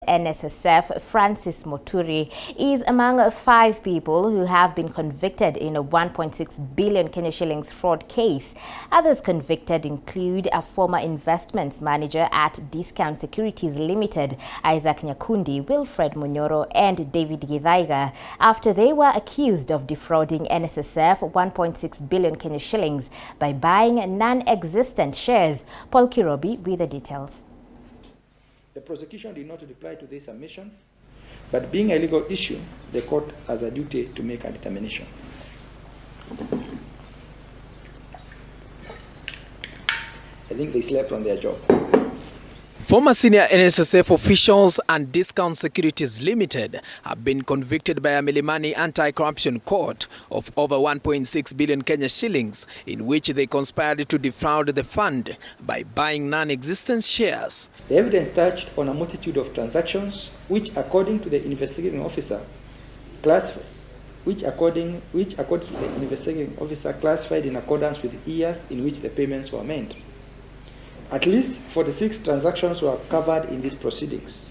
NSSF, Francis Muturi, is among 5 people who have been convicted in a 1.6 billion Kenya shillings fraud case. Others convicted include a former investments manager at Securities Limited, Isaac Nyakundi, Wilfred Munyoro, and David Githaiga, after they were accused of defrauding NSSF 1.6 billion Kenya shillings by buying non-existent shares. Paul Kirobi with the details. The prosecution did not reply to this submission, but being a legal issue, the court has a duty to make a determination. I think they slept on their job. Former senior NSSF officials and Discount Securities Limited have been convicted by a Milimani Anti-Corruption Court of over 1.6 billion Kenya shillings, in which they conspired to defraud the fund by buying non-existent shares. The evidence touched on a multitude of transactions, which, according to the investigating officer, classified in accordance with the years in which the payments were made. At least 46 transactions were covered in these proceedings.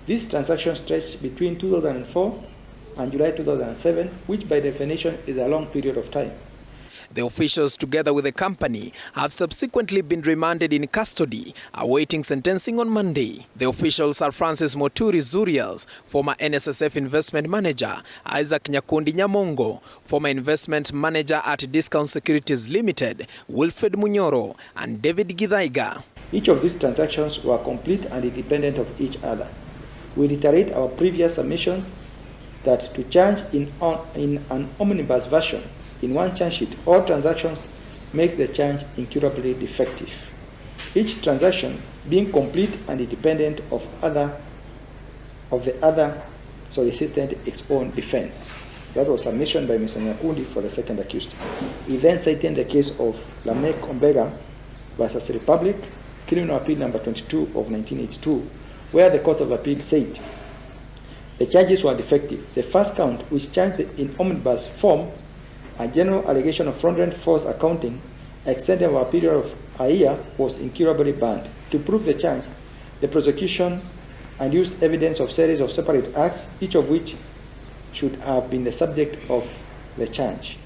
These transactions stretched between 2004 and July 2007, which by definition is a long period of time. The officials, together with the company, have subsequently been remanded in custody, awaiting sentencing on Monday. The officials are Francis Muturi Zurials, former NSSF investment manager, Isaac Nyakundi Nyamongo, former investment manager at Discount Securities Limited, Wilfred Munyoro, and David Githaiga. Each of these transactions were complete and independent of each other. We reiterate our previous submissions that to charge in an omnibus version, in one charge sheet, all transactions make the charge incurably defective, each transaction being complete and independent of the other solicited its own defense. That was submission by Mr. Nyakundi for the second accused. He then cited the case of Lamek Ombega versus Republic, Criminal Appeal number 22 of 1982, where the Court of Appeal said the charges were defective. The first count, which charged in omnibus form a general allegation of fraudulent false accounting extended over a period of a year, was incurably banned. To prove the charge, the prosecution adduced evidence of series of separate acts, each of which should have been the subject of the charge.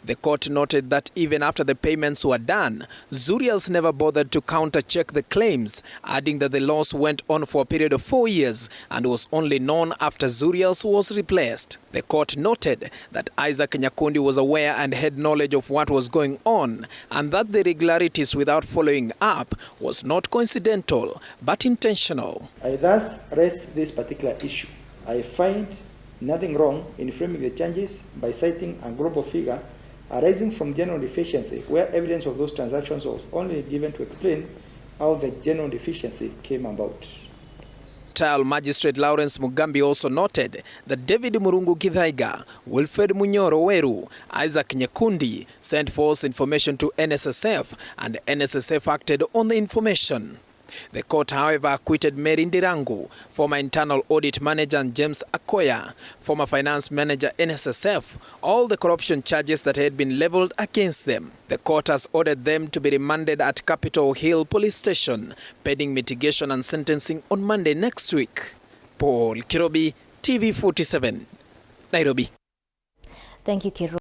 The court noted that even after the payments were done, Zurials never bothered to counter-check the claims, adding that the loss went on for a period of 4 years and was only known after Zurials was replaced. The court noted that Isaac Nyakundi was aware and had knowledge of what was going on, and that the irregularities without following up was not coincidental but intentional. I thus raise this particular issue. I find nothing wrong in framing the charges by citing a global figure arising from general deficiency, where evidence of those transactions was only given to explain how the general deficiency came about. Trial Magistrate Lawrence Mugambi also noted that David Murungu Githaiga, Wilfred Munyoro Weru, Isaac Nyakundi sent false information to NSSF, and NSSF acted on the information. The court, however, acquitted Mary Ndirangu, former internal audit manager, and James Akoya, former finance manager NSSF, all the corruption charges that had been leveled against them. The court has ordered them to be remanded at Capitol Hill Police Station, pending mitigation and sentencing on Monday next week. Paul Kirobi, TV 47, Nairobi. Thank you, Kirobi.